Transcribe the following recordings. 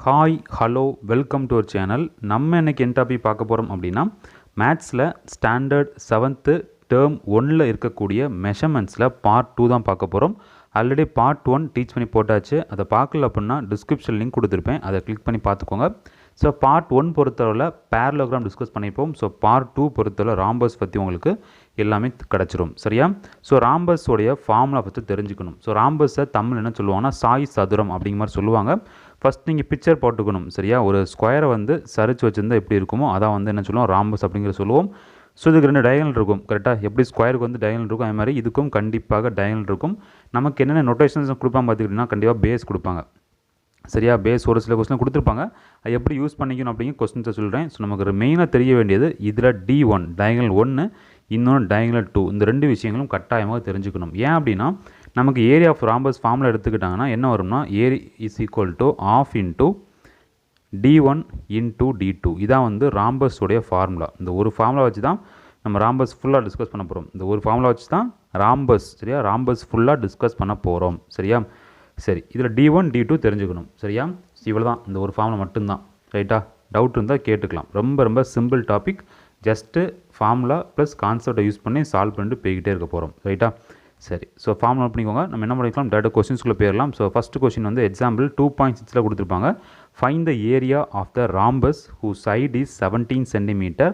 Hi hello welcome to our channel. நம்ம இன்றைக்கி என்ன டாபிக் பார்க்க போகிறோம் அப்படின்னா, மேத்ஸில் ஸ்டாண்டர்ட் 7th டேர்ம் 1ல் இருக்கக்கூடிய மெஷர்மெண்ட்ஸில் பார்ட் 2 தான் பார்க்க போகிறோம். ஆல்ரெடி பார்ட் 1 டீச் பண்ணி போட்டாச்சு. அதை பார்க்கல அப்படின்னா டிஸ்கிரிப்ஷன் லிங்க் கொடுத்துருப்பேன், அதை கிளிக் பண்ணி பார்த்துக்கோங்க. ஸோ பார்ட் 1 பொறுத்தவரை பேரலோகிராம் டிஸ்கஸ் பண்ணிப்போம். ஸோ பார்ட் 2 பொறுத்தவரை ராம்பஸ் பற்றி உங்களுக்கு எல்லாமே கிடச்சிரும். சரியா? ஸோ ராம்பஸோடைய ஃபார்முலா பற்றி தெரிஞ்சுக்கணும். ஸோ ராம்பஸை தமிழ் என்ன சொல்லுவாங்கன்னா சாய் சதுரம் அப்படிங்கிற மாதிரி சொல்லுவாங்க. ஃபஸ்ட் நீங்கள் பிக்சர் போட்டுக்கணும். சரியா? ஒரு ஸ்கொயரை சரிச்சு வச்சுருந்தா எப்படி இருக்குமோ அதான் என்ன சொல்லுவோம், ராம்பஸ் அப்படிங்கிற சொல்லுவோம். ஸோ இதுக்கு 2 டயகனல் இருக்கும். கரெக்டாக எப்படி ஸ்கொயருக்கு டயகனல் இருக்கும், அதே மாதிரி இதுக்கும் கண்டிப்பாக டயகனல் இருக்கும். நமக்கு என்னென்ன நோட்டேஷன்ஸ் கொடுப்பாங்க பார்த்துக்கிட்டிங்கன்னா, கண்டிப்பாக பேஸ் கொடுப்பாங்க. சரியா? பேஸ் ஒரு சில கொஸ்டின் கொடுத்துருப்பாங்க. அது எப்படி யூஸ் பண்ணிக்கணும் அப்படிங்கிற கொஸ்டின்ஸை சொல்கிறேன். ஸோ நமக்கு மெயினாக தெரிய வேண்டியது இதில் D1 டயகனல் 1, இன்னொன்று டயகனல் 2, இந்த 2 விஷயங்களும் கட்டாயமாக தெரிஞ்சுக்கணும். ஏன் அப்படின்னா, நமக்கு ஏரியா ஆஃப் ராம்பஸ் ஃபார்முலா எடுத்துக்கிட்டாங்கன்னா என்ன வரும்னா, ஏரி is equal to of into D1 into D2. இதான் ராம்பஸோடைய ஃபார்முலா. இந்த ஒரு ஃபார்முலா வச்சு தான் நம்ம ராம்பஸ் ஃபுல்லாக டிஸ்கஸ் பண்ண போகிறோம். இந்த ஒரு ஃபார்முலா வச்சு தான் ராம்பஸ், சரியா, ராம்பஸ் ஃபுல்லாக டிஸ்கஸ் பண்ண போகிறோம். சரியா? சரி, இதில் D1 D2 தெரிஞ்சுக்கணும். சரியா? இவ்வளோ தான், இந்த ஒரு ஃபார்முலா மட்டும்தான். ரைட்டா? டவுட் இருந்தால் கேட்டுக்கலாம். ரொம்ப simple topic. Just formula plus கான்செப்டை யூஸ் பண்ணி சால்வ் பண்ணிட்டு போய்கிட்டே இருக்க போகிறோம். ரைட்டா? சரி, ஸோ ஃபார்முலா பண்ணிக்கோங்க. நம்ம என்ன பண்ணிக்கலாம், டேரெக்டாக கொஸ்டின்ஸ்குள்ளே போயிடலாம். ஸோ ஃபஸ்ட்டு கொஸ்டின் எக்ஸாம்பிள் 2.6ல் கொடுத்துருப்பாங்க. Find the area of the rhombus who side is 17 centimetre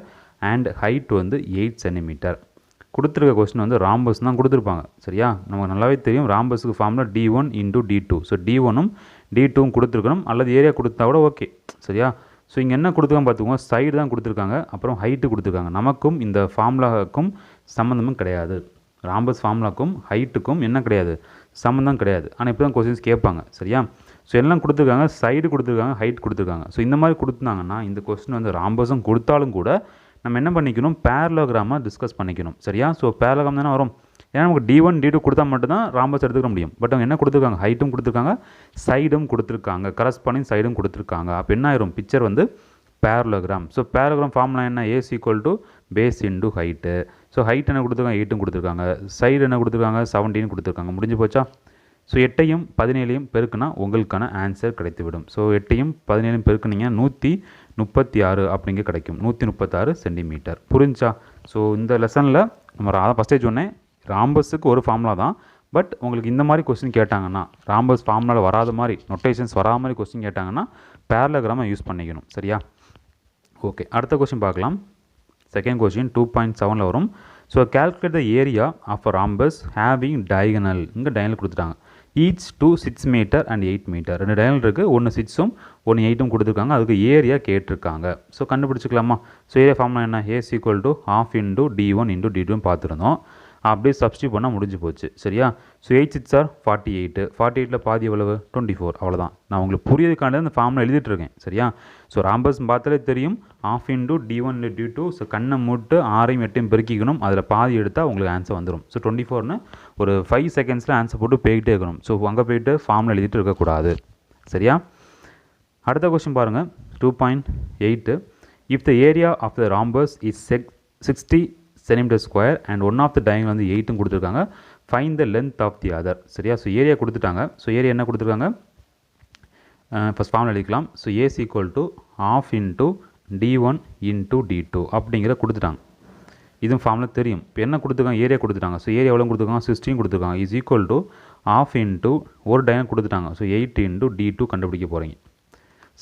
and height 8 centimetre. கொடுத்துருக்க கொஸ்டின் ராம்பஸ் தான் கொடுத்துருப்பாங்க. சரியா? நமக்கு நல்லாவே தெரியும் ராம்பஸுக்கு formula D1 into D2. So D1ம் D2ம் கொடுத்துருக்கணும், அல்லது ஏரியா கொடுத்தா கூட ஓகே. சரியா? ஸோ இங்கே என்ன கொடுத்துருக்காங்க பார்த்துக்கோங்க, சைடு தான் கொடுத்துருக்காங்க, அப்புறம் ஹைட்டு கொடுத்துருக்காங்க. நமக்கும் இந்த ஃபார்முலாவுக்கும் சம்மந்தமும் கிடையாது. ராம்பஸ் ஃபார்முலாக்கும் ஹைட்டுக்கும் என்ன கிடையாது, சம்மந்தம் கிடையாது. ஆனால் இப்போ தான் கொஸ்டின்ஸ் கேட்பாங்க. சரியா? ஸோ எல்லாம் கொடுத்துருக்காங்க, சைடு கொடுத்துருக்காங்க, ஹைட் கொடுத்துருக்காங்க. ஸோ இந்த மாதிரி கொடுத்துருந்தாங்கன்னா இந்த கொஸ்டின் ராம்பஸும் கொடுத்தாலும் கூட நம்ம என்ன பண்ணிக்கணும், பேரலோகிராமாக டிஸ்கஸ் பண்ணிக்கணும். சரியா? ஸோ பேரலோகிராம் தானே வரும். ஏன்னா நமக்கு D1 D2 கொடுத்தா மட்டும்தான் ராம்பஸ் எடுத்துக்க முடியும். பட் அவங்க என்ன கொடுத்துருக்காங்க, ஹைட்டும் கொடுத்துருக்காங்க, சைடும் கொடுத்துருக்காங்க, கரஸ்பாண்டிங் சைடும் கொடுத்துருக்காங்க. அப்போ என்ன ஆயிரும், picture parallelogram. So parallelogram formula என்ன, ace equal to base into height. So height என்ன கொடுத்துருக்காங்க, 8ம் கொடுத்துருக்காங்க, சைடு என்ன கொடுத்துருக்காங்க, 17 கொடுத்துருக்காங்க. முடிஞ்சு போச்சா? ஸோ 8ஐயும் 17ஐயும் பெருக்குனா உங்களுக்கான ஆன்சர் கிடைத்துவிடும். ஸோ 8ஐயும் 17ஐயும் பெருக்குனீங்க 136 அப்படிங்க கிடைக்கும். 136 சென்டிமீட்டர். புரிஞ்சா? ஸோ இந்த லெசனில் நம்ம ஃபஸ்ட்டே சொன்னேன், ராம்பஸுக்கு ஒரு ஃபார்முலா தான். பட் உங்களுக்கு இந்த மாதிரி கொஸ்டின் கேட்டாங்கன்னா, ராம்பஸ் ஃபார்முலாவில் வராத மாதிரி, நொட்டேஷன்ஸ் வராத மாதிரி கொஸ்டின் கேட்டாங்கன்னா பேரலோகிராமை யூஸ் பண்ணிக்கணும். சரியா? ஓகே, அடுத்த கொஸ்டின் பார்க்கலாம். செகண்ட் கொஸ்டின் 2.7ல் வரும். So calculate the area of a rhombus having diagonal. இங்கே டயகனல் கொடுத்துட்டாங்க. Each 2 6 metre and 8 metre. 2 diagonal இருக்குது, ஒன்று 6ம் 1 8ம் கொடுத்துருக்காங்க. அதுக்கு ஏரியா கேட்டிருக்காங்க. ஸோ கண்டுபிடிச்சிக்கலாமா? ஸோ ஏரியா ஃபார்முலா என்ன, ace equal to ½ into D1 into D2 பார்த்துருந்தோம். அப்படியே சப்ஸ்டியூட் பண்ணால் முடிஞ்சு போச்சு. சரியா? So 8 6 R 48. 48ல் பாதி எவ்வளவு, 24. அவ்வளோதான். நான் உங்களுக்கு புரியதுக்காண்டி அந்த ஃபார்முலா எழுதிட்டுருக்கேன். சரியா? ஸோ ராம்பஸ் பார்த்தாலே தெரியும், ½ இன்ட்டு D1 D2. ஸோ கண்ணை மூட்டு 6ஐயும் 8ஐயும் பெருக்கிக்கணும், அதில் பாதி எடுத்தால் உங்களுக்கு ஆன்சர் வந்துடும். ஸோ 24ன்னு ஒரு 5 செகண்ட்ஸில் ஆன்சர் போட்டு போய்கிட்டே இருக்கணும். ஸோ அங்கே போய்ட்டு ஃபார்முலா எழுதிட்டு இருக்கக்கூடாது. சரியா? அடுத்த கொஸ்டின் பாருங்கள், 2.8. If the area of the rhombus is 60 centimetre square and one of the diagonal 8ம் கொடுத்துருக்காங்க. Find the length of the other. சரியா? ஸோ ஏரியா கொடுத்துட்டாங்க. ஸோ ஏரியா என்ன கொடுத்துருக்காங்க, ஃபஸ்ட் ஃபார்முலா எழுதிக்கலாம். So A equal to ½ into D1 into D2 அப்படிங்கிற கொடுத்துட்டாங்க. இதுவும் ஃபார்முலா தெரியும். இப்போ என்ன கொடுத்துருக்காங்க, ஏரியா கொடுத்துட்டாங்க. ஸோ ஏரியா எவ்வளோ கொடுத்துருக்காங்க, 16 கொடுத்துருக்காங்க. இஸ் ஈக்குவல் டு ½ இன்ட்டு ஒரு டயகனல் கொடுத்துட்டாங்க. ஸோ 8 இன்ட்டு D2 கண்டுபிடிக்க போகிறீங்க.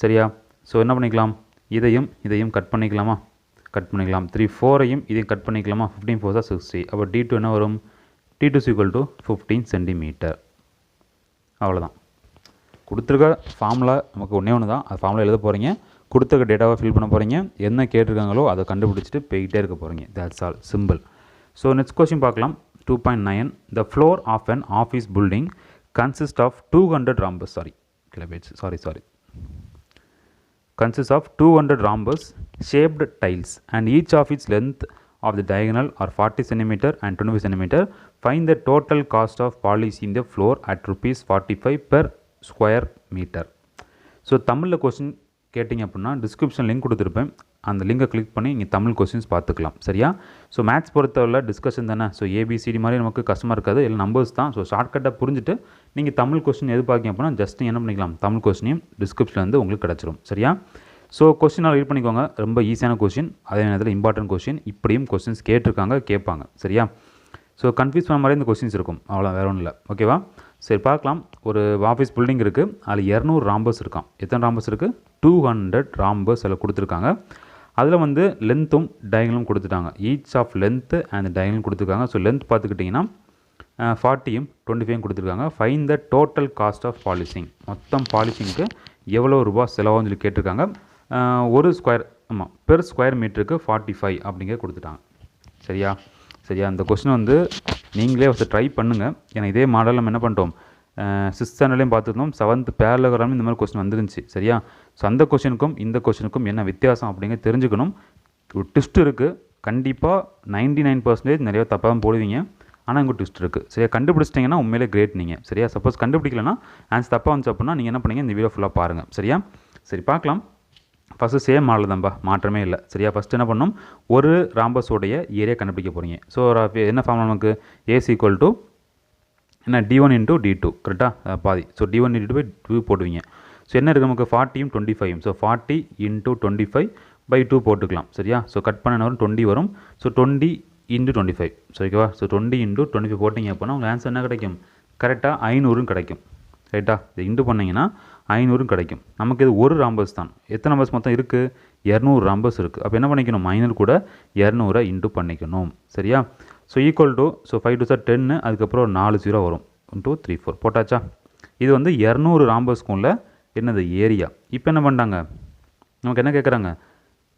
சரியா? ஸோ என்ன பண்ணிக்கலாம், இதையும் கட் பண்ணிக்கலாமா, கட் பண்ணிக்கலாம். 3 4ஐயும் இதையும் கட் பண்ணிக்கலாமா, 15 4 60. அப்போ D2 என்ன வரும், D2 ஈக்குவல் டு 15 சென்டிமீட்டர். அவ்வளோதான். கொடுத்துருக்க ஃபார்முலா நமக்கு ஒன்று தான். அது ஃபார்முலா எழுத போகிறீங்க, கொடுத்துருக்க டேட்டாவை ஃபில் பண்ண போகிறீங்க, என்ன கேட்டிருக்காங்களோ அதை கண்டுபிடிச்சிட்டு போய்கிட்டே இருக்க போகிறீங்க. That's all, simple. So next question பார்க்கலாம். 2.9. The floor of an office building consist of 200 rhombus. consists of 200 rhombus shaped tiles and each of its length of the diagonal are 40 cm and 25 cm. Find the total cost of polishing the floor at ₹45 per square meter. So தமிழில் question கேட்டிங்க அப்படின்னா description link கொடுத்துருப்பேன், அந்த லிங்கை click பண்ணி நீங்கள் Tamil questions பார்த்துக்கலாம். சரியா? ஸோ மேத்ஸ் பொறுத்தவரை டிஸ்கஷன் தானே. ஸோ ஏபிசிடி மாதிரி நமக்கு கஷ்டமாக இருக்காது, இல்லை நம்பர்ஸ் தான். ஸோ ஷார்ட்கட்டாக புரிஞ்சுட்டு நீங்கள் தமிழ் கொஸ்டின் எது பார்க்கிங்க அப்படின்னா ஜஸ்ட் என்ன பண்ணிக்கலாம், தமிழ் கொஸ்டினையும் டிஸ்கிரிப்ஷனில் உங்களுக்கு கிடச்சிரும். சரியா? ஸோ கொஸ்டினால் ரீட் பண்ணிக்கோங்க. ரொம்ப ஈஸியான கொஸ்டின், அதே நேரத்தில் இம்பார்ட்டன்ட் கொஸ்டின். இப்படியும் கொஸ்டின்ஸ் கேட்பாங்க. சரியா? ஸோ கன்ஃபியூஸ் பண்ண மாதிரி இந்த கொஸ்டின்ஸ் இருக்கும், அவ்வளோ வேறு ஒன்றும் இல்லை. ஓகேவா? சரி பார்க்கலாம். ஒரு ஆஃபீஸ் பில்டிங் இருக்குது, அதில் 200 ராம்பர்ஸ் இருக்கான். எத்தனை ராம்பர்ஸ் இருக்குது? 200 ராம்பர்ஸ் அதில் கொடுத்துருக்காங்க. அதில் வந்து லென்த்தும் டயகனலும் கொடுத்துட்டாங்க. Each of length and diagonal கொடுத்துருக்காங்க. ஸோ லென்த் பார்த்துக்கிட்டிங்கன்னா 40யும் 25யும் கொடுத்துருக்காங்க. Find the total cost of polishing. மொத்தம் பாலிஷிங்க்கு எவ்வளோ ரூபா செலவாகும்னு சொல்லி கேட்டிருக்காங்க. ஒரு ஸ்கொயர் பெர் ஸ்கொயர் மீட்டருக்கு 45 அப்படிங்கிற கொடுத்துட்டாங்க. சரியா? இந்த கொஸ்டின் வந்து நீங்களே ஒருத்தர் ட்ரை பண்ணுங்கள். ஏன்னா இதே மாடல் நம்ம என்ன பண்ணிட்டோம், 6th ஸ்டாண்டர்ட்லேயும் பார்த்துருந்தோம், 7th பேரலோகிராம் இந்த மாதிரி கொஸ்டின் வந்துருந்துச்சு. சரியா? ஸோ அந்த கொஸ்டினுக்கும் இந்த கொஸ்டினுக்கும் என்ன வித்தியாசம் அப்படிங்கிற தெரிஞ்சுக்கணும். ஒரு ட்விஸ்ட் இருக்குது. கண்டிப்பாக 99% நிறைய தப்பாக தான் போடுவீங்க, ஆனால் இங்கே ட்விஸ்ட் இருக்குது. சரியா? கண்டுபிடிச்சிட்டிங்கன்னா உண்மையிலே கிரேட் நீங்கள். சரியா? சப்போஸ் கண்டுபிடிக்கலன்னா ஆன்சர் தப்பாக வந்துச்சு அப்படின்னா நீங்கள் என்ன பண்ணீங்க, இந்த வீடியோ ஃபுல்லாக பாருங்கள். சரியா? சரி பார்க்கலாம். ஃபஸ்ட்டு சேம் மாடல் தான்ப்பா, மாற்றமே இல்லை. சரியா? ஃபஸ்ட்டு என்ன பண்ணணும், ஒரு ராம்பஸோடைய ஏரியா கண்டுபிடிக்க போகிறீங்க. ஸோ என்ன ஃபார்முலா நமக்கு, ஏஸ் ஈக்குவல் டு என்ன d1 இன்ட்டு d2, கரெக்டாக பாதி. ஸோ d1 இன்ட்டு பை 2 போடுவீங்க. ஸோ என்ன இருக்குது நமக்கு, 40யும் 25யும். ஸோ 40 இன்ட்டு 25/2 போட்டுக்கலாம். சரியா? ஸோ கட் பண்ண வரும் 20 வரும். So 20 into 25. ஸோ ஓகேவா? ஸோ 20 இன்ட்டு 25 போட்டிங்க அப்படின்னா உங்கள் ஆன்சர் என்ன கிடைக்கும், கரெக்டாக 500 கிடைக்கும். ரைட்டா? இது இன்ட்டு பண்ணிங்கன்னா 500 கிடைக்கும். நமக்கு இது ஒரு ராம்பஸ் தான். எத்தனை நம்பர்ஸ் மொத்தம் இருக்குது, 200 ராம்பஸ் இருக்குது. அப்போ என்ன பண்ணிக்கணும், 500 கூட 200 இன்ட்டு பண்ணிக்கணும். சரியா? So equal to, so 5 2 sir 10, அதுக்கப்புறம் ஒரு 4 0 வரும். 1 2 3 4 போட்டாச்சா? இது வந்து 200 ராம்பஸ்க்குள்ள என்னது ஏரியா. இப்போ என்ன பண்ணிட்டாங்க, நமக்கு என்ன கேட்குறாங்க,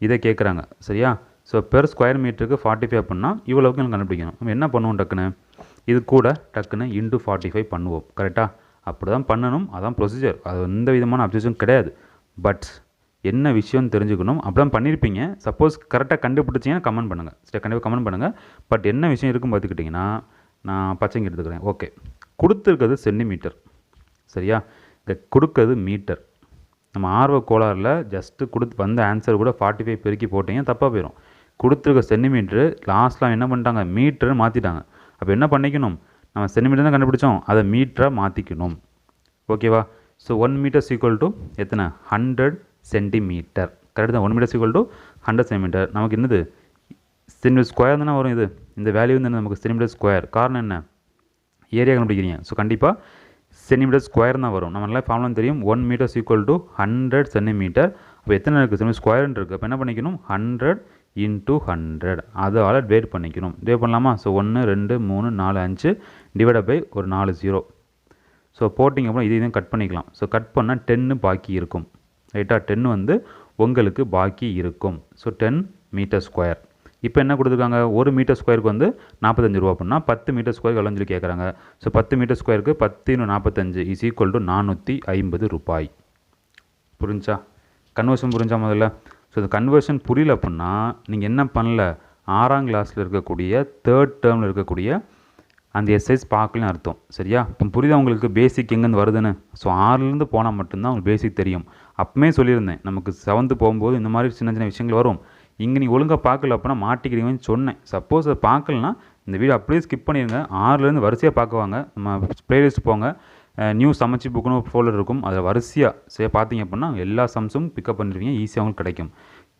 இதை கேட்குறாங்க. சரியா? ஸோ பெர் ஸ்கொயர் மீட்டருக்கு 45 அப்படின்னா இவ்வளோக்கு எனக்கு கண்டுபிடிக்கணும். நம்ம என்ன பண்ணுவோம், டக்குன்னு இது கூட டக்குன்னு இன்ட்டு 45 பண்ணுவோம். கரெக்டாக? அப்படி தான் பண்ணணும், அதான் ப்ரொசீஜர். அது எந்த விதமான அப்ஜெக்ஷன் கிடையாது. பட் என்ன விஷயம்னு தெரிஞ்சுக்கணும். அப்படி தான் பண்ணியிருப்பீங்க. சப்போஸ் கரெக்டாக கண்டுபிடிச்சிங்கன்னா கமெண்ட் பண்ணுங்கள். சரி, கண்டிப்பாக கமெண்ட் பண்ணுங்கள். பட் என்ன விஷயம் இருக்குன்னு பார்த்துக்கிட்டிங்கன்னா, நான் பச்சைங்க எடுத்துக்கிறேன். ஓகே, கொடுத்துருக்கிறது சென்டிமீட்டர். சரியா? இங்கே கொடுக்குறது மீட்டர். நம்ம ஆர்வ கோளாறில் ஜஸ்ட்டு வந்த ஆன்சர் கூட 45 பெருக்கி போட்டிங்க, தப்பாக போயிடும். கொடுத்துருக்க சென்டிமீட்ரு லாஸ்ட்லாம் என்ன பண்ணிட்டாங்க, மீட்டர்னு மாற்றிட்டாங்க. அப்போ என்ன பண்ணிக்கணும், நம்ம சென்டிமீட்டர் தான் கண்டுபிடிச்சோம், அதை மீட்டராக மாற்றிக்கணும். ஓகேவா? ஸோ 1 மீட்டர்ஸ் ஈக்குவல் டு எத்தனை, 100 சென்டிமீட்டர். கரெக்டு தான். 1 மீட்டர்ஸ் ஈக்குவல் டு 100 சென்டிமீட்டர். நமக்கு என்னது, சென்டிமீட்டர் ஸ்கொயர் தானே வரும். இது இந்த வேல்யூ வந்து நமக்கு சென்டிமீட்டர் ஸ்கொயர். காரணம் என்ன, ஏரியா கண்டுபிடிக்கிறீங்க. ஸோ கண்டிப்பாக சென்டிமீட்டர் ஸ்கொயர் தான் வரும். நம்ம நல்லா ஃபார்முலா தெரியும், 1 மீட்டர்ஸ் ஈக்குவல் டு 100 சென்டிமீட்டர். அப்போ எத்தனை இருக்குது, சென்டிமீட்டர் ஸ்கொயர்னு இருக்குது. அப்போ என்ன பண்ணிக்கணும், 100 இன்ட்டு 100, அதால் டிவைட் பண்ணிக்கணும். டிவைட் பண்ணலாமா? ஸோ 1 2 3 4 5 டிவைட் பை ஒரு 4 0. ஸோ போட்டிங்க அப்புறம் இதையும் கட் பண்ணிக்கலாம். ஸோ கட் பண்ணால் 10 பாக்கி இருக்கும். ரைட்டா? 10 வந்து உங்களுக்கு பாக்கி இருக்கும். So 10 metre square. இப்போ என்ன கொடுத்துருக்காங்க, ஒரு மீட்டர் ஸ்கொயருக்கு வந்து 45 ரூபா அப்படின்னா 10 மீட்டர் ஸ்கொயர் எவ்வளோன்னு சொல்லி கேட்குறாங்க. ஸோ 10 மீட்டர் ஸ்கொயருக்கு 10 × 45 இஸ் ஈக்குவல் டு 450 ரூபாய். புரிஞ்சா? கன்வர்ஷன் புரிஞ்சா முதல்ல? ஸோ இந்த கன்வர்ஷன் புரியல அப்படின்னா நீங்கள் என்ன பண்ணல, 6ஆம் கிளாஸில் இருக்கக்கூடிய 3rd டேர்மில் இருக்கக்கூடிய அந்த எக்ஸசைஸ் பார்க்கலன்னு அர்த்தம். சரியா? இப்போ புரியுதா உங்களுக்கு பேசிக் எங்கேருந்து வருதுன்னு? ஸோ 6லேருந்து போனால் மட்டும்தான் உங்களுக்கு பேசிக் தெரியும். அப்பவுமே சொல்லியிருந்தேன், நமக்கு 7th போகும்போது இந்த மாதிரி சின்ன சின்ன விஷயங்கள் வரும். இங்கே நீங்கள் ஒழுங்காக பார்க்கல அப்படின்னா மாட்டிக்கிறீங்கன்னு சொன்னேன். சப்போஸ் அதை பார்க்கலன்னா இந்த வீடியோ அப்படியே ஸ்கிப் பண்ணிடுங்க. 6லேருந்து வரிசையாக பார்க்குவாங்க. நம்ம ப்ளேலிஸ்ட் போங்க, நியூ சமைச்சி புக்குன்னு ஒரு ஃபோல்டர் இருக்கும், அதில் வரிசையாக சரி பார்த்தீங்க அப்படின்னா எல்லா சம்ஸும் பிக்கப் பண்ணிடுவீங்க, ஈஸியாக உங்களுக்கு கிடைக்கும்.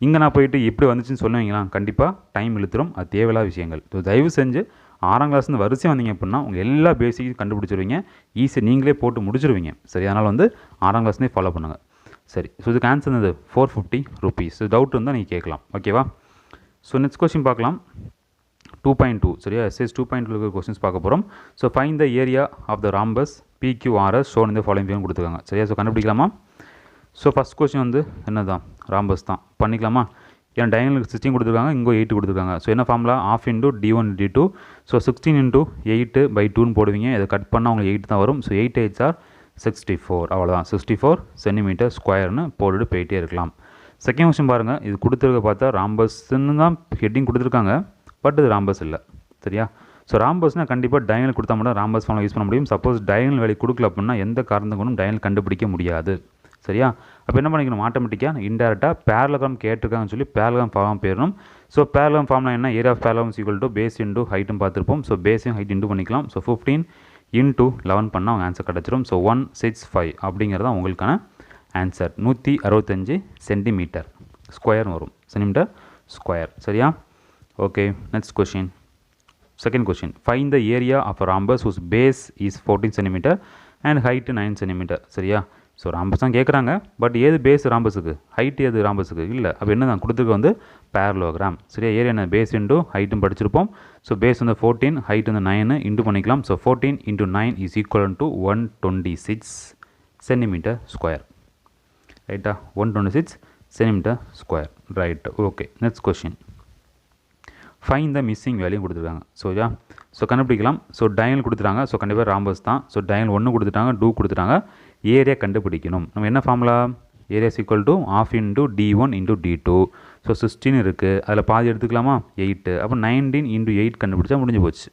இங்கே நான் போயிட்டு எப்படி வந்துச்சுன்னு சொல்லுவீங்களா, கண்டிப்பாக டைம் இழுத்துரும். அது தேவையில்லாத விஷயங்கள். ஸோ தயவு செஞ்சு 6ஆம் கிளாஸ்லேருந்து வரிசையாக வந்தீங்க அப்படின்னா உங்கள் எல்லா பேசிக்கும் கண்டுபிடிச்சிருவீங்க, ஈஸியாக நீங்களே போட்டு முடிச்சிருவீங்க. சரி, அதனால் வந்து 6ஆம் கிளாஸ்லேயே ஃபாலோ பண்ணுங்கள். சரி, ஸோ இதுக்கு ஆன்சர் என்னது, 450 rupees. டவுட் இருந்தால் நீங்கள் கேட்கலாம். ஓகேவா? ஸோ நெக்ஸ்ட் கொஸ்டின் பார்க்கலாம். 2.2. சரியா? எஸ்எஸ் 2.2 இருக்கிற கொஸ்டின்ஸ் பார்க்க போகிறோம். So find the area of the rhombus PQRS shown இந்த ஃபாலோயிங் ஃபிகர் கொடுத்துருக்காங்க. சரியா? ஸோ கண்டுபிடிக்கலாமா? ஸோ ஃபஸ்ட் கொஸ்டின் வந்து என்ன தான், ராம்பஸ் தான். பண்ணிக்கலாமா? ஏன்னா டயகனல் 16 கொடுத்துருக்காங்க, இங்கே 8 கொடுத்துருக்காங்க. ஸோ என்ன formula, ½ into d1 d2. So 16 into 8/2ன்னு போடுவீங்க. இதை கட் பண்ணால் உங்களுக்கு 8 தான் வரும். So 8 8s are 64. அவ்வளோதான், 64 சென்டிமீட்டர் ஸ்கொயர்னு போட்டுட்டு போயிட்டே இருக்கலாம். செகண்ட் கொஸ்டின் பாருங்கள். இது கொடுத்துருக்க பார்த்தா ராம்பஸ்ன்னு தான் ஹெட்டிங் கொடுத்துருக்காங்க, பட் இது ராம்பஸ் இல்லை. சரியா? ஸோ ராம்பஸ்னால் கண்டிப்பாக டயகனல் கொடுத்தா மட்டும் ராம்பஸ் ஃபார்முலா யூஸ் பண்ண முடியும். சப்போஸ் டயகனல் வேல்யூ கொடுக்கல அப்படின்னா எந்த காரணத்தை கொண்டும் டயகனல் கண்டுபிடிக்க முடியாது. சரியா? அப்போ என்ன பண்ணிக்கணும், ஆட்டோமேட்டிக்காக இன்டெரக்டாக பேரலோகிராம் கேட்டிருக்காங்கன்னு சொல்லி பேரலோகிராம் ஃபார்ம் போயிடணும். ஸோ பேரலோகிராம் ஃபார்ம்லாம் என்ன, area of parallelogram equal to base into ஹைட்டும் பார்த்துருப்போம். ஸோ பேஸையும் ஹைட் இன்டூ பண்ணிக்கலாம். ஸோ 15 இன்டூ 11 பண்ணால் அவங்க ஆன்சர் கிடச்சிரும். ஸோ 165 அப்படிங்கிறது தான் உங்களுக்கான ஆன்சர். 165 சென்டிமீட்டர் ஸ்கொயர் வரும், சென்டிமீட்டர் ஸ்கொயர். சரியா? Okay, next question. Second question, find the area of a rhombus whose base is 14 centimetre and height 9 centimetre. சரியா? ஸோ ராம்பஸ் தான் கேட்குறாங்க, பட் ஏது பேஸ் ராம்பஸுக்கு, ஹைட் ஏது ராம்பஸுக்கு இல்லை. அப்போ என்ன தான் கொடுத்துருக்கு வந்து பேரலோகிராம். சரியா? ஏரியா என்ன, பேஸ் இன்டூ ஹைட்டும் படிச்சிருப்போம். ஸோ பேஸ் வந்து 14, ஹைட் வந்து 9 இன்டூ பண்ணிக்கலாம். So 14 into 9 is equal to 126 centimetre square. ரைட்டா? 126 centimetre square. Right. Okay, next question, find த மிஸ்ஸிங் வேல்யூ கொடுத்துருக்காங்க. ஸோ ஸோ கண்டுபிடிக்கலாம். ஸோ டயல் கொடுத்துட்டாங்க. ஸோ கண்டிப்பாக ராம்பஸ் தான். ஸோ டயல் 1 கொடுத்துட்டாங்க, 2 கொடுத்துட்டாங்க. ஏரியா கண்டுபிடிக்கணும். நம்ம என்ன formula, area equal to ½ into D1 into D2. So 16 இருக்குது, அதில் பாதி எடுத்துக்கலாமா, 8. அப்போ 19 இன்டூ 8 கண்டுபிடிச்சா முடிஞ்சு போச்சு.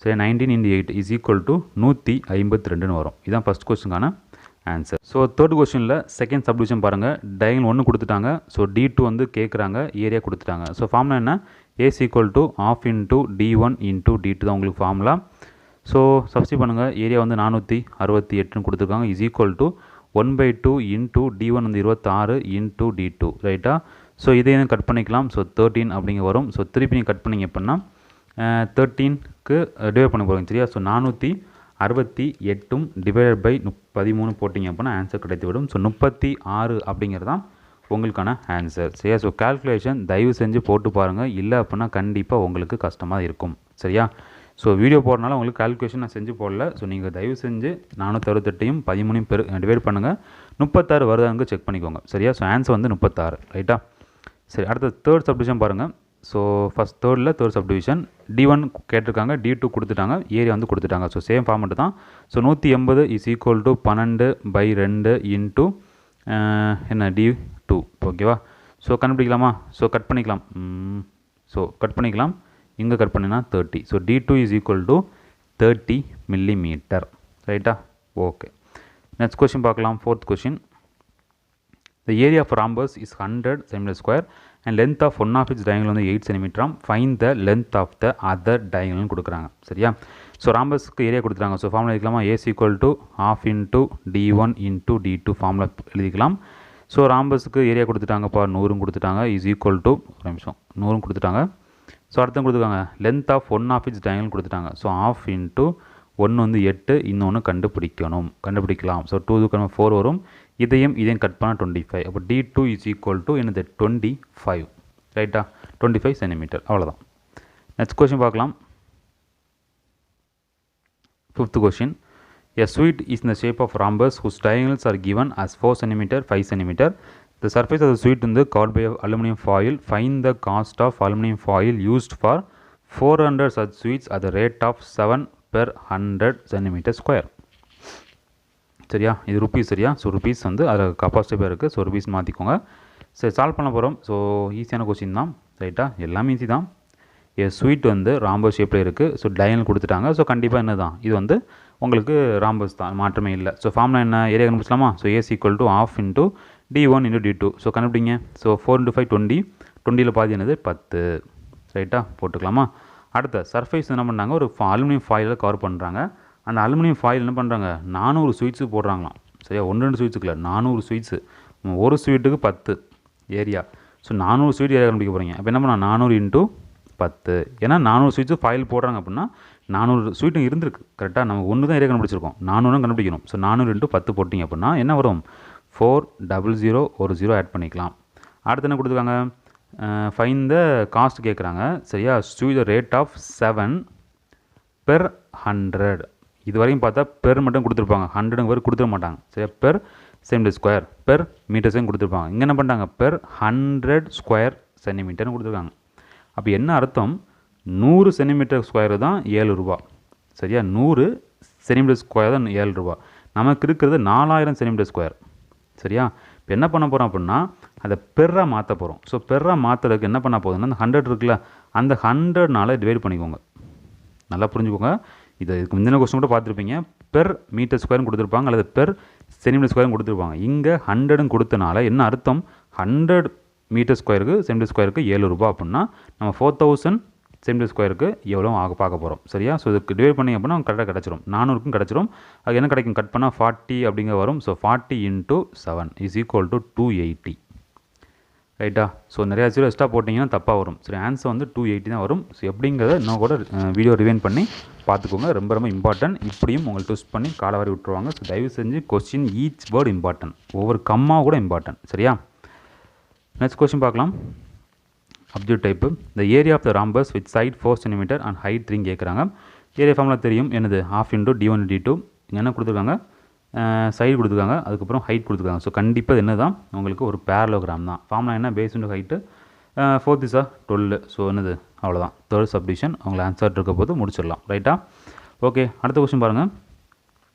சரி, 19 இன்டூ 8 இஸ் ஈக்குவல் டு 152 வரும். இதுதான் ஃபஸ்ட் கொஸ்டினுக்கான ஆன்சர். ஸோ தேர்ட் கொஸ்டினில் செகண்ட் சப்டிவிஷன் பாருங்கள். டயல் 1 கொடுத்துட்டாங்க. ஸோ D2 வந்து கேட்குறாங்க, ஏரியா கொடுத்துட்டாங்க. ஸோ ஃபார்முலா என்ன, ace equal to ½ into D1 into D2 தான் உங்களுக்கு ஃபார்முலா. ஸோ சப்ஸ்டிட் பண்ணுங்கள். ஏரியா வந்து 468 கொடுத்துருக்காங்க, is equal to 1/2 into D1 வந்து 26 இன்டூ D2. ரைட்டா? ஸோ இதையும் கட் பண்ணிக்கலாம். ஸோ 13 அப்படிங்க வரும். ஸோ திருப்பி நீங்கள் கட் பண்ணிங்க அப்படின்னா 13க்கு டிவைட் பண்ண போகிறீங்க. சரியா? ஸோ 468 டிவைடட் பை 13 போட்டிங்க அப்படின்னா ஆன்சர் கிடைத்துவிடும். ஸோ 36 அப்படிங்கிறது தான் உங்களுக்கான ஆன்சர். சரியா? ஸோ கால்குலேஷன் தயவு செஞ்சு போட்டு பாருங்கள், இல்லை அப்படின்னா கண்டிப்பாக உங்களுக்கு கஷ்டமாக இருக்கும். சரியா? ஸோ வீடியோ போடுறதுனால உங்களுக்கு கால்குலேஷன் நான் செஞ்சு போடல. ஸோ நீங்கள் தயவு செஞ்சு 468யும் 13 டிவைட் பண்ணுங்கள், 36 வருதாங்க செக் பண்ணிக்கோங்க. சரியா? ஸோ ஆன்சர் வந்து 36. ரைட்டா? சரி, அடுத்த தேர்ட் சப்டிவிஷன் பாருங்கள். So first third subdivision D1 கேட்டிருக்காங்க, D2 கொடுத்துட்டாங்க, ஏரியா வந்து கொடுத்துட்டாங்க. ஸோ சேம் ஃபார்மெட்டு தான். So 180 is equal to 12/2 into என்ன D2. ஓகேவா? ஸோ கண்டுபிடிக்கலாமா? ஸோ கட் பண்ணிக்கலாம். இங்கே கட் பண்ணினா 30. So D2 is equal to 30 millimetre. ரைட்டா? ஓகே, நெக்ஸ்ட் கொஷின் பார்க்கலாம். Fourth question, the area of rhombus is 100 cm square and length of one of its diagonal வந்து 8 cm. find the length of the other diagonal கொடுக்குறாங்க. சரியா? So ராம்பஸ்க்கு area கொடுத்துறாங்க. So formula எழுதிக்கலாமா, A equal to ½ into D1 into D2 formula எழுதிக்கலாம். So ராம்பஸ்க்கு area கொடுத்துட்டாங்கப்பா, 100 கொடுத்துட்டாங்க, இஸ் ஈக்குவல் டு, ஒரு நிமிஷம், 100 கொடுத்துட்டாங்க. ஸோ அடுத்த கொடுத்துருக்காங்க length of one of its diagonal கொடுத்துட்டாங்க. ஸோ ½ இன்ட்டு 1 வந்து 8, இன்னொன்று கண்டுபிடிக்கலாம். ஸோ 2 4 வரும். இதையும் கட் பண்ணால் 25. அப்போ D2 இஸ் ஈக்குவல் டு என்னது 25. ரைட்டா? 25 சென்டிமீட்டர். அவ்வளோதான். நெக்ஸ்ட் கொஷின் பார்க்கலாம். Fifth question, a suite is in the shape of rhombus whose diagonals are given as 4 cm, 5 cm. The surface of the suite is covered by aluminum foil. Find the cost of aluminum foil used for 400 such suites at the rate of 7 per 100 cm square. சரியா? இது rupees. சரியா? So rupees வந்து அதில் கப்பாசிட்டிவாக இருக்குது. So rupees மாற்றிக்கோங்க. சரி, solve பண்ண போகிறோம். ஸோ ஈஸியான கொஸ்டின் தான். ரைட்டா? எல்லாமே ஈஸி தான். ஸ்வீட் வந்து ராம்பஸ் ஷேப்பில் இருக்குது. ஸோ டயல் கொடுத்துட்டாங்க. ஸோ கண்டிப்பாக என்ன தான், இது வந்து உங்களுக்கு ராம்பஸ் தான், மாற்றமே இல்லை. ஸோ ஃபார்முலா என்ன, ஏரியா கண்டுபிடிச்சலாமா? So A equal to ½ into D1 into D2. So கண்டுபிடிங்க. ஸோ 4 × 5 20. 20ல் பாதி என்னது 10. ரைட்டா? போட்டுக்கலாமா? அடுத்த சர்ஃபேஸ் என்ன பண்ணாங்க, ஒரு அலுமினியம் ஃபாயிலில் கவர் பண்ணுறாங்க. அந்த அலுமினியம் ஃபாயில் என்ன பண்ணுறாங்க, 400 ஸ்வீட்ஸு போடுறாங்களாம். சரியா? 1-2 ஸ்வீட்ஸுக்கு இல்லை, 400 ஸ்வீட்ஸு. ஒரு ஸ்வீட்டுக்கு 10 ஏரியா. ஸோ 400 ஸ்வீட் ஏரியா கண்டுபிடிக்க போகிறீங்க. அப்போ என்ன பண்ணலாம், 400 இன்ட்டு 10. ஏன்னா 400 ஸ்வீட்ஸு ஃபாயில் போடுறாங்க அப்படின்னா 400 ஸ்வீட்டும் இருந்திருக்கு. கரெக்டாக நம்ம ஒன்று தான் ஏரியா கண்டுபிடிச்சிருக்கோம், 400 கண்டுபிடிக்கணும். ஸோ 400 இன்ட்டு 10 போட்டிங்க அப்படின்னா என்ன வரும், 400, ஒரு 0 ஆட் பண்ணிக்கலாம். அடுத்து என்ன கொடுத்துருக்காங்க, ஃபைன் த காஸ்ட் கேட்குறாங்க. சரியா? The rate of 7 per 100. இது வரைக்கும் பார்த்தா பெர் மட்டும் கொடுத்துருப்பாங்க, 100 வரை கொடுத்துட மாட்டாங்க. சரியா? பெர் சென்டிமீட்டர் ஸ்கொயர், பெர் மீட்டர்ஸையும் கொடுத்துருப்பாங்க. இங்கே என்ன பண்ணுறாங்க, பெர் 100 ஸ்கொயர் சென்டிமீட்டர்னு கொடுத்துருக்காங்க. அப்போ என்ன அர்த்தம், 100 சென்டிமீட்டர் ஸ்கொயர் தான் 7 ரூபா. சரியா? 100 சென்டிமீட்டர் ஸ்கொயர் தான் 7 ரூபா. நமக்கு இருக்கிறது 4000 சென்டிமீட்டர் ஸ்கொயர். சரியா? இப்போ என்ன பண்ண போகிறோம் அப்படின்னா, அதை பெர்ராக மாற்ற போகிறோம். ஸோ பெர்ராக மாற்றுறதுக்கு என்ன பண்ண போகுதுன்னா, அந்த 100 இருக்குல்ல, அந்த 100னால டிவைட் பண்ணிக்கோங்க. நல்லா புரிஞ்சுக்கோங்க. இதுக்கு முந்தின கொஸ்டின் கூட பார்த்துருப்பீங்க. பெர் மீட்டர் ஸ்கொயர்னு கொடுத்துருப்பாங்க அல்லது பெர் சென்டிமீட்டர் ஸ்கொயர்னு கொடுத்துருப்பாங்க. இங்கே 100ன்னு கொடுத்தனால என்ன அர்த்தம், 100 மீட்டர் ஸ்கொயருக்கு சென்டிமீட்டர் ஸ்கொயருக்கு 7 ரூபா அப்படின்னா நம்ம 4000 சென்டிமீட்டர் ஸ்கொயருக்கு எவ்வளோ பார்க்க போகிறோம். சரியா? ஸோ இதுக்கு டிவைட் பண்ணிங்க அப்படின்னா கரெக்டாக கிடச்சிரும். 400க்கும் கிடச்சிரும். அது என்ன கிடைக்கும், கட் பண்ணால் 40 அப்படிங்க வரும். So 40 × 7 is equal to 280. ரைட்டா? ஸோ நிறையா ஜீரோ எக்ஸ்ட்ரா போட்டிங்கன்னா தப்பாக வரும். சரி, ஆன்சர் வந்து 280 தான் வரும். ஸோ எப்படிங்கிறத இன்னும் கூட வீடியோ ரிவைன் பண்ணி பார்த்துக்கோங்க. ரொம்ப ரொம்ப இம்பார்ட்டன்ட். இப்படியும் உங்களுக்கு ட்விஸ்ட் பண்ணி காலவாரி விட்டுருவாங்க. ஸோ தயவு செஞ்சு கொஸ்டின் ஈச் வேர்டு இம்பார்ட்டன்ட், ஒவ்வொரு கம்மா கூட இம்பார்ட்டன்ட். சரியா? நெக்ஸ்ட் கொஸ்டின் பார்க்கலாம். Object type. The area of the rhombus with side 4 cm and height 3 கேட்குறாங்க. ஏரியா ஃபார்முலா தெரியும், என்னது ½ × d1 d2. என்ன கொடுத்துருக்காங்க, சைடு கொடுத்துருக்காங்க, அதுக்கப்புறம் ஹைட் கொடுத்துருக்காங்க. ஸோ கண்டிப்பாக என்ன தான் உங்களுக்கு ஒரு பேரலோகிராம் தான். ஃபார்முலா என்ன, base into height, 4 is 12. So என்னது அவ்வளோதான், தேர்ட் சப்டிவிஷன். உங்களுக்கு ஆன்சர் இருக்க போது முடிச்சிடலாம். ரைட்டா? ஓகே, அடுத்த கொஸ்டின் பாருங்கள்.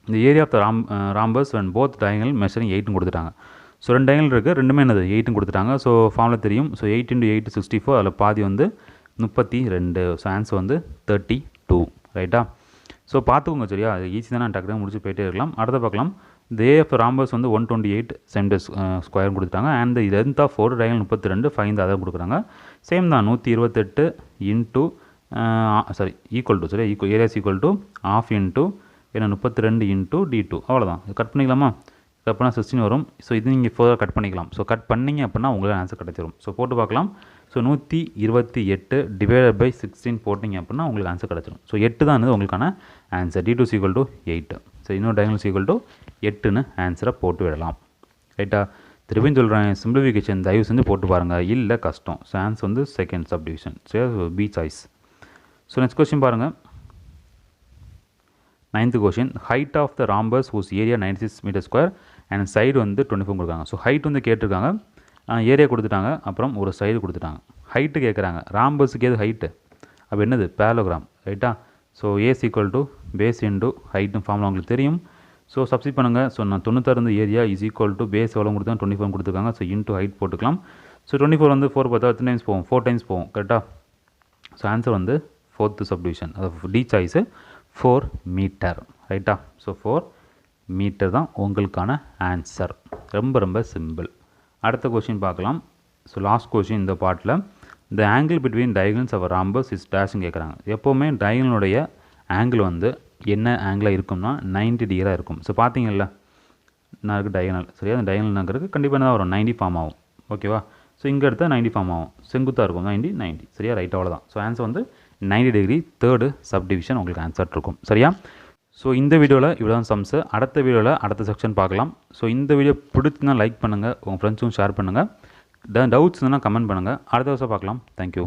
இந்த area of the rhombus and both diagonal measuring 8 கொடுத்துட்டாங்க. ஸோ 2 டயங்கல் இருக்குது, ரெண்டுமே என்னது 8 கொடுத்துட்டாங்க. ஸோ ஃபார்முலா தெரியும். ஸோ 8 × 8 64, அதில் பாதி வந்து 32. ஸோ ஆன்சர் வந்து 32. ரைட்டா? ஸோ பார்த்துக்கோங்க. சரியா? அது ஈஸி தான், நான் டக்குனு முடிச்சு போயிட்டே இருக்கலாம். அடுத்த பார்க்கலாம். இந்த ஏஎஃப் ராம்பஸ் வந்து 128 சென்டிமீட்டர் ஸ்கொயர் கொடுத்துட்டாங்க. அண்ட் இது லென்த் ஆஃப் 4 டயங்கல் 32, ஃபைன் அதை கொடுக்குறாங்க. சேம் தான், 128 ஈக்குவல் டு, சரியா, ஏரியாஸ் ஈக்குவல் டு ½ ஏன்னா 32 × d2. அவ்வளோதான். இது கட் பண்ணிக்கலாமா? கட் பண்ணால் 16 வரும். ஸோ இது நீங்கள் ஃபோராக கட் பண்ணிக்கலாம். ஸோ கட் பண்ணிங்க அப்படின்னா உங்களுக்கு ஆன்சர் கிடச்சிரும். ஸோ போட்டு பார்க்கலாம். ஸோ 128 டிவைடட் பை 16 போட்டிங்க அப்படின்னா உங்களுக்கு ஆன்சர் கிடச்சிரும். ஸோ 8 தான் உங்களுக்கான ஆன்சர். d2 = 8. ஸோ இன்னொரு டயங்கல் = 8ன்னு ஆன்சரை போட்டு விடலாம். ரைட்டா? திரும்பியும் சொல்கிறேன், சிம்பிளிஃபிகேஷன் தயவு செஞ்சு போட்டு பாருங்கள், இல்லை கஷ்டம். ஸோ ஆன்சர் வந்து செகண்ட் சப்டிவிஷன். சரி, B choice. So next question பாருங்கள். 9th question. Height of the rhombus whose area 96 metre square and side வந்து 24 கொடுக்குறாங்க. ஸோ ஹைட் வந்து கேட்டிருக்காங்க, ஏரியா கொடுத்துட்டாங்க, அப்புறம் ஒரு சைடு கொடுத்துட்டாங்க. ஹைட்டு கேட்குறாங்க. ராம்பஸுக்கு எது ஹைட்டு, அப்போ என்னது பேரலோகிராம். ரைட்டா? So A equal to base into ஹைட்னு ஃபார்முலா உங்களுக்கு தெரியும். ஸோ சப்ஸ்டிட் பண்ணுங்கள். ஸோ நான் 96 area is equal to base எவ்வளோ கொடுத்தா 24 கொடுத்துருக்காங்க. ஸோ இன்ட்டு ஹைட் போட்டுக்கலாம். ஸோ 24 வந்து 4 பார்த்தா எத்தனை டைம்ஸ் போகும், 4 டைம்ஸ் போகும். கரெக்டாக? ஸோ ஆன்சர் வந்து 4th சப்டிவிஷன், அது டி சாய்ஸு 4 மீட்டர். ரைட்டா? ஸோ 4 மீட்டர் தான் உங்களுக்கான ஆன்சர். ரொம்ப ரொம்ப சிம்பிள். அடுத்த கொஸ்டின் பார்க்கலாம். ஸோ லாஸ்ட் கொஸ்டின் இந்த பார்ட்டில். இந்த angle between diagonals of rhombus is டேஷ்னு கேட்குறாங்க. எப்போவுமே டயகனலுடைய ஆங்கிள் வந்து என்ன ஆங்கிளாக இருக்கும்னா 90 டிகிரியாக இருக்கும். ஸோ பார்த்தீங்கல்ல, நான் இருக்குது டயகனல். சரியா? அந்த டயகனல் நகருக்கு கண்டிப்பாக என்ன வரும், 90 ஃபார்ம் ஆகும். ஓகேவா? ஸோ இங்கே எடுத்தால் 90 ஃபார்ம் ஆகும். செங்குத்தாக இருக்கும், 90. சரியா? ரைட், அவ்வளோதான். ஸோ ஆன்சர் வந்து 90 டிகிரி, தேர்டு சப்டிவிஷன் உங்களுக்கு ஆன்சர் இருக்கும். சரியா? ஸோ இந்த வீடியோவில் இவ்வளோ தான் சம்ஸு. அடுத்த வீடியோவில் அடுத்த செக்ஷன் பார்க்கலாம். ஸோ இந்த வீடியோ பிடிச்சுன்னா லைக் பண்ணுங்கள், உங்கள் ஃப்ரெண்ட்ஸும் ஷேர் பண்ணுங்கள். டவுட்ஸ் இருந்தால் கமெண்ட் பண்ணுங்கள். அடுத்த வருஷம் பார்க்கலாம். தேங்க்யூ.